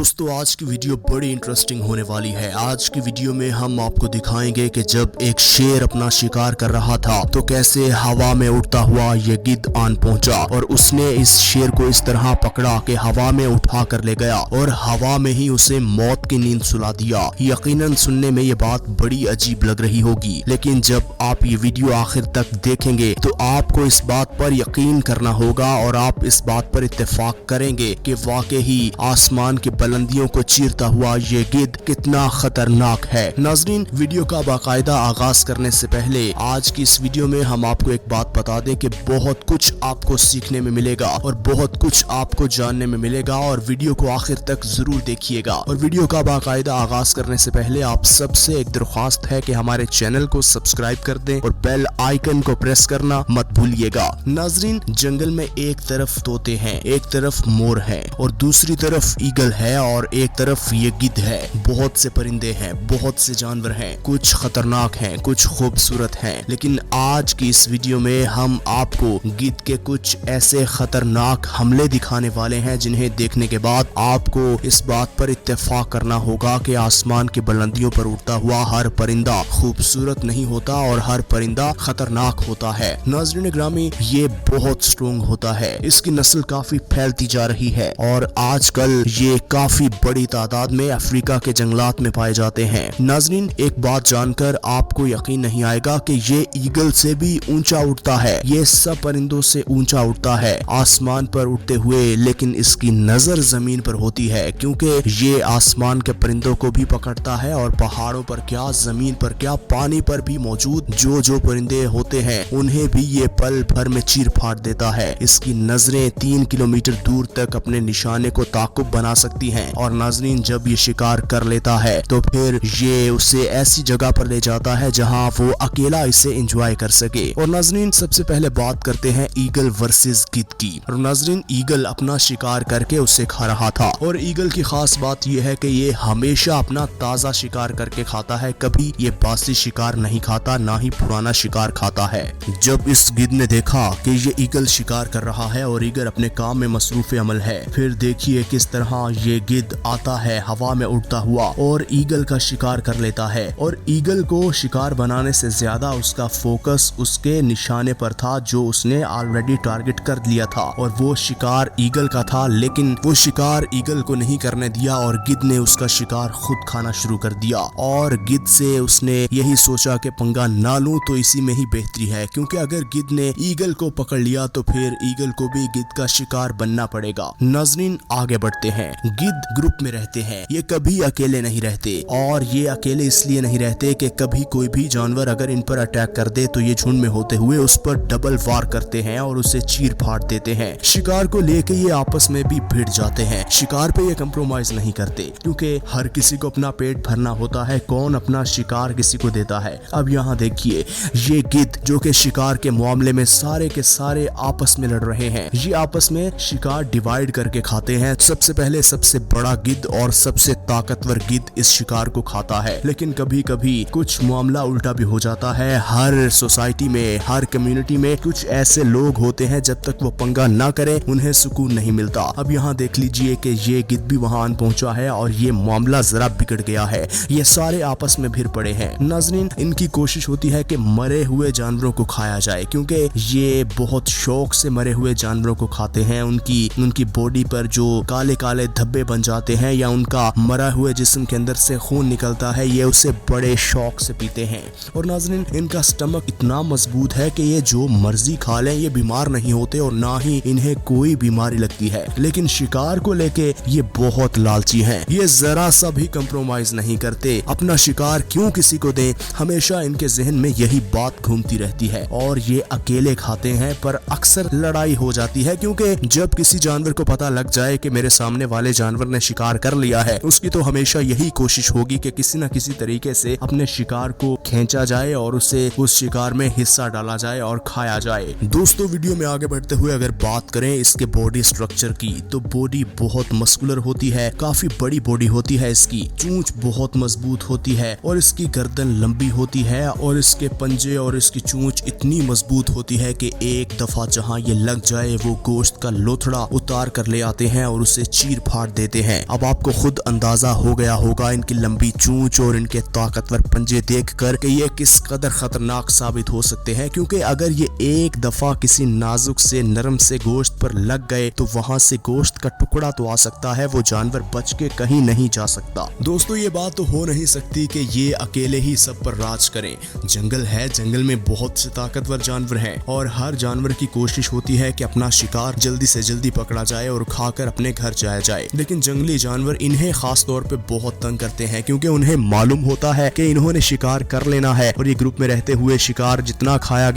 दोस्तों आज की वीडियो बड़ी इंटरेस्टिंग होने वाली है। आज की वीडियो में हम आपको दिखाएंगे कि जब एक शेर अपना शिकार कर रहा था तो कैसे हवा में उड़ता हुआ ये गिद्ध आन पहुंचा और उसने इस शेर को इस तरह पकड़ा कि हवा में उठा कर ले गया और हवा में ही उसे मौत की नींद सुला दिया। यकीनन सुनने में ये बात बड़ी अजीब लग रही होगी, लेकिन जब आप ये वीडियो आखिर तक देखेंगे तो आपको इस बात पर यकीन करना होगा और आप इस बात पर इत्तेफाक करेंगे कि वाकई ही आसमान की बुलंदियों को चीरता हुआ ये गिद्ध कितना खतरनाक है। नाजरीन, वीडियो का बाकायदा आगाज करने से पहले आज की इस वीडियो में हम आपको एक बात बता दें कि बहुत कुछ आपको सीखने में मिलेगा और बहुत कुछ आपको जानने में मिलेगा और वीडियो को आखिर तक जरूर देखिएगा। और वीडियो का बाकायदा आगाज करने से पहले आप सबसे एक दरख्वास्त है कि हमारे चैनल को सब्सक्राइब कर दें और बेल आइकन को प्रेस करना मत भूलिएगा। नाजरीन, जंगल में एक तरफ तोते हैं, एक तरफ मोर है और दूसरी तरफ ईगल है और एक तरफ ये गिद्ध है। बहुत से परिंदे हैं, बहुत से जानवर हैं, कुछ खतरनाक हैं, कुछ खूबसूरत हैं, लेकिन आज की इस वीडियो में हम आपको गिद्ध के कुछ ऐसे खतरनाक हमले दिखाने वाले हैं जिन्हें देखने के बाद आपको इस बात पर इत्तेफाक करना होगा कि आसमान की बुलंदियों पर उड़ता हुआ हर परिंदा खूबसूरत नहीं होता और हर परिंदा खतरनाक होता है। नाज़रीन ग्रामी, ये बहुत स्ट्रॉन्ग होता है, इसकी नस्ल काफी फैलती जा रही है और आजकल ये काफी बड़ी तादाद में अफ्रीका के जंगलात में पाए जाते हैं। नाजरीन, एक बात जानकर आपको यकीन नहीं आएगा कि ये ईगल से भी ऊंचा उड़ता है। ये सब परिंदों से ऊंचा उड़ता है आसमान पर उड़ते हुए, लेकिन इसकी नजर जमीन पर होती है क्योंकि ये आसमान के परिंदों को भी पकड़ता है और पहाड़ों पर क्या, जमीन पर क्या, पानी पर भी मौजूद जो परिंदे होते हैं उन्हें भी ये पल भर में चीर फाड़ देता है। इसकी नजरें 3 किलोमीटर दूर तक अपने निशाने को ताकुब बना सकती हैं और नाज़रीन, जब ये शिकार कर लेता है तो फिर ये उसे ऐसी जगह पर ले जाता है जहां वो अकेला इसे एंजॉय कर सके। और नाज़रीन, सबसे पहले बात करते हैं ईगल वर्सेस गिद्ध की। और नाज़रीन, ईगल अपना शिकार करके उसे खा रहा था और ईगल की खास बात यह है कि ये हमेशा अपना ताजा शिकार करके खाता है, कभी ये बासी शिकार नहीं खाता, ना ही पुराना शिकार खाता है। जब इस गिद्ध ने देखा कि ये ईगल शिकार कर रहा है और ईगल अपने काम में मसरूफ अमल है, फिर देखिए किस तरह ये गिद्ध आता है हवा में उड़ता हुआ और ईगल का शिकार कर लेता है। और ईगल को शिकार बनाने से ज्यादा उसका फोकस उसके निशाने पर था जो उसने ऑलरेडी टारगेट कर लिया था और वो शिकार ईगल का था, लेकिन वो शिकार ईगल को नहीं करने दिया और गिद्ध ने उसका शिकार खुद खाना शुरू कर दिया। और गिद्ध से उसने यही सोचा कि पंगा ना लूं तो इसी में ही बेहतरी है, क्योंकि अगर गिद्ध ने ईगल को पकड़ लिया तो फिर ईगल को भी गिद्ध का शिकार बनना पड़ेगा। नाज़रीन, आगे बढ़ते हैं। गिद्ध ग्रुप में रहते हैं, ये कभी अकेले नहीं रहते और ये अकेले इसलिए नहीं रहते कि कभी कोई भी जानवर अगर इन पर अटैक कर दे तो ये झुंड में होते हुए उस पर डबल वार करते हैं और उसे चीर फाड़ देते हैं। शिकार को लेके ये आपस में भी भिड़ जाते हैं, शिकार पे ये कंप्रोमाइज नहीं करते क्योंकि हर किसी को अपना पेट भरना होता है, कौन अपना शिकार किसी को देता है। अब यहाँ देखिए, ये गिद्ध जो कि शिकार के मामले में सारे के सारे आपस में लड़ रहे हैं, ये आपस में शिकार डिवाइड करके खाते हैं। सबसे पहले सबसे बड़ा गिद्ध और सबसे ताकतवर गिद्ध इस शिकार को खाता है, लेकिन कभी कभी कुछ मामला उल्टा भी हो जाता है। हर सोसाइटी में, हर कम्युनिटी में कुछ ऐसे लोग होते हैं जब तक वो पंगा ना करें उन्हें सुकून नहीं मिलता। अब यहाँ देख लीजिए कि ये गिद्ध भी वहाँ आन पहुंचा है और ये मामला जरा बिगड़ गया है, ये सारे आपस में भिड़ पड़े हैं। नाज़रीन, इनकी कोशिश होती है कि मरे हुए जानवरों को खाया जाए क्योंकि ये बहुत शौक से मरे हुए जानवरों को खाते हैं। उनकी बॉडी पर जो काले काले धब्बे बन जाते हैं या उनका मरा हुए जिस्म के अंदर से खून निकलता है, ये उसे बड़े शौक से पीते हैं। और नाज़रीन, इनका स्टमक इतना मजबूत है कि ये जो मर्जी खा लें ये बीमार नहीं होते और ना ही इन्हें कोई बीमारी लगती है। लेकिन शिकार को लेके ये बहुत लालची हैं, ये जरा सा भी कंप्रोमाइज नहीं करते। अपना शिकार क्यों किसी को दें, हमेशा इनके जहन में यही बात घूमती रहती है और ये अकेले खाते हैं, पर अक्सर लड़ाई हो जाती है क्योंकि जब किसी जानवर को पता लग जाए कि मेरे सामने वाले जानवर ने शिकार कर लिया है, उसकी तो हमेशा यही कोशिश होगी कि किसी न किसी तरीके से अपने शिकार को खींचा जाए और उसे उस शिकार में हिस्सा डाला जाए और खाया जाए। दोस्तों, वीडियो में आगे बढ़ते हुए अगर बात करें इसके बॉडी स्ट्रक्चर की, तो बॉडी बहुत मस्कुलर होती है, काफी बड़ी बॉडी होती है इसकी, चोंच बहुत मजबूत होती है और इसकी गर्दन लंबी होती है और इसके पंजे और इसकी चोंच इतनी मजबूत होती है कि एक दफा जहां ये लग जाए वो गोश्त का लोथड़ा उतार कर ले आते हैं और उसे चीर फाड़ देते लेते हैं। अब आपको खुद अंदाजा हो गया होगा इनकी लंबी चोंच और इनके ताकतवर पंजे देखकर कि ये किस कदर खतरनाक साबित हो सकते हैं, क्योंकि अगर ये एक दफा किसी नाजुक से नरम से गोश्त पर लग गए तो वहां से गोश्त का टुकड़ा तो आ सकता है, वो जानवर बच के कहीं नहीं जा सकता। दोस्तों ये बात तो हो नहीं सकती कि ये अकेले ही सब पर राज करें। जंगल है, जंगल में बहुत से ताकतवर जानवर हैं और हर जानवर की कोशिश होती है कि अपना शिकार जल्दी से जल्दी पकड़ा जाए और खाकर अपने घर जाया जाए। लेकिन जंगली जानवर इन्हें खास तौर पे बहुत तंग करते हैं, क्योंकि उन्हें मालूम होता है कि इन्होंने शिकार कर लेना है और ये ग्रुप में रहते हुए शिकार जितना खाया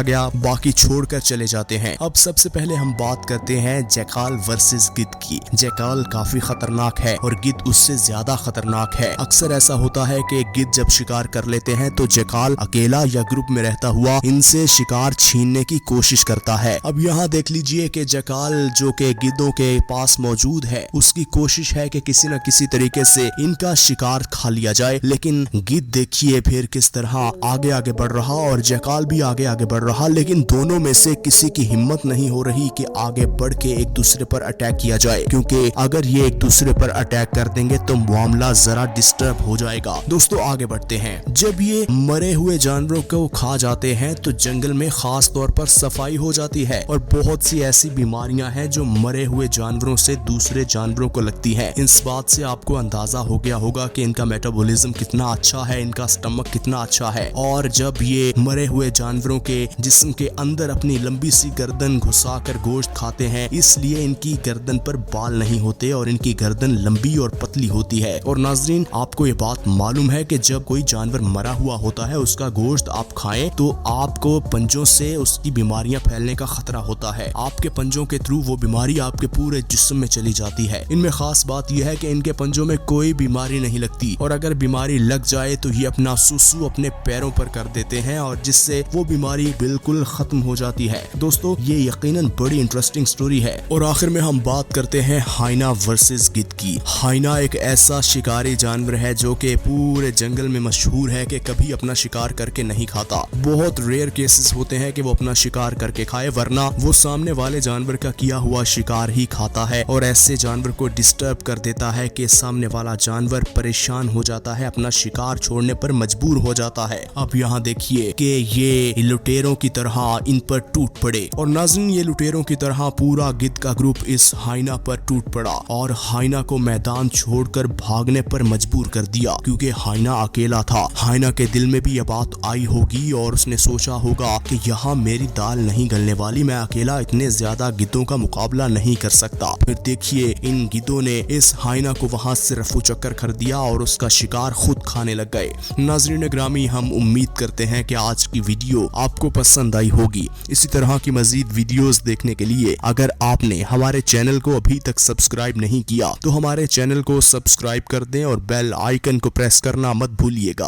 गया, बाकी छोड़कर चले जाते हैं। अब सबसे पहले हम बात करते हैं जैकाल वर्सेस गिद्ध की। जैकाल काफी खतरनाक है और गिद्ध उससे ज्यादा खतरनाक है। अक्सर ऐसा होता है कि गिद्ध जब शिकार कर लेते हैं तो जैकाल अकेला या ग्रुप में रहता हुआ इनसे शिकार छीनने की कोशिश करता है। अब यहाँ देख लीजिए कि जैकाल जो कि गिद्धों के पास मौजूद है, उसकी कोशिश है कि किसी न किसी तरीके से इनका शिकार खा लिया जाए। लेकिन गिद्ध देखिए फिर किस तरह आगे आगे बढ़ रहा और जैकाल भी आगे आगे बढ़ रहा, लेकिन दोनों में से किसी की हिम्मत नहीं हो रही कि आगे बढ़ के एक दूसरे पर अटैक किया जाए, क्योंकि अगर ये एक दूसरे पर अटैक कर देंगे तो मामला जरा डिस्टर्ब हो जाएगा। दोस्तों आगे बढ़ते हैं। जब ये मरे हुए जानवरों को खा जाते हैं तो जंगल में खास तौर पर सफाई हो जाती है और बहुत सी ऐसी बीमारियां हैं जो मरे हुए जानवरों से दूसरे जानवरों को लगती हैं। इस बात से आपको अंदाजा हो गया होगा कि इनका मेटाबॉलिज्म कितना अच्छा है, इनका स्टमक कितना अच्छा है। और जब ये मरे हुए जानवरों के जिस्म के अंदर अपनी लंबी सी गर्दन घुसाकर गोश्त खाते हैं, इसलिए इनकी गर्दन पर बाल नहीं होते और इनकी गर्दन लंबी और पतली होती है। और नाजरीन आपको ये बात मालूम है कि जब कोई जानवर मरा हुआ होता है उसका गोश्त आप खाएं तो आपको पंजों से उसकी बीमारियां फैलने का खतरा होता है। आपके पंजों के थ्रू वो बीमारी आपके पूरे जिस्म में चली जाती है। इनमें खास बात यह है कि इनके पंजों में कोई बीमारी नहीं लगती और अगर बीमारी लग जाए तो ये अपना सुसु अपने पैरों पर कर देते हैं और जिससे वो बीमारी बिल्कुल खत्म हो जाती है। दोस्तों ये यकीनन बड़ी इंटरेस्टिंग स्टोरी है। और आखिर में हम बात करते हैं हाइना वर्सेस गिद्ध की। हाइना एक ऐसा शिकारी जानवर है जो कि पूरे जंगल में मशहूर है कि कभी अपना शिकार करके नहीं खाता। बहुत रेयर केसेस होते हैं कि वो अपना शिकार करके खाए, वरना वो सामने वाले जानवर का किया हुआ शिकार ही खाता है और ऐसे जानवर को डिस्टर्ब कर देता है कि सामने वाला जानवर परेशान हो जाता है, अपना शिकार छोड़ने पर मजबूर हो जाता है। अब यहाँ देखिए कि ये लुटेरों की तरह इन पर टूट पड़े और नाज़रीन ये लुटेरों की तरह पूरा गिद्ध का ग्रुप इस हाइना पर टूट पड़ा और हाइना को मैदान छोड़कर भागने पर मजबूर कर दिया, क्योंकि हाइना अकेला था। हाइना के दिल में भी ये बात आई होगी और उसने सोचा होगा कि यहाँ मेरी दाल नहीं गलने वाली, मैं अकेला इतने ज्यादा गिद्धों का मुकाबला नहीं कर सकता। फिर देखिए इन गिद्धों ने इस हाइना को वहां से रफू चक्कर कर दिया और उसका शिकार खुद खाने लग गए। नाज़रीन ग्रामी हम उम्मीद करते हैं कि आज की वीडियो आपको पसंद आई होगी। इसी तरह की मजीद वीडियोस देखने के लिए अगर आपने हमारे चैनल को अभी तक सब्सक्राइब नहीं किया तो हमारे चैनल को सब्सक्राइब कर दें और बेल आइकन को प्रेस करना मत भूलिएगा।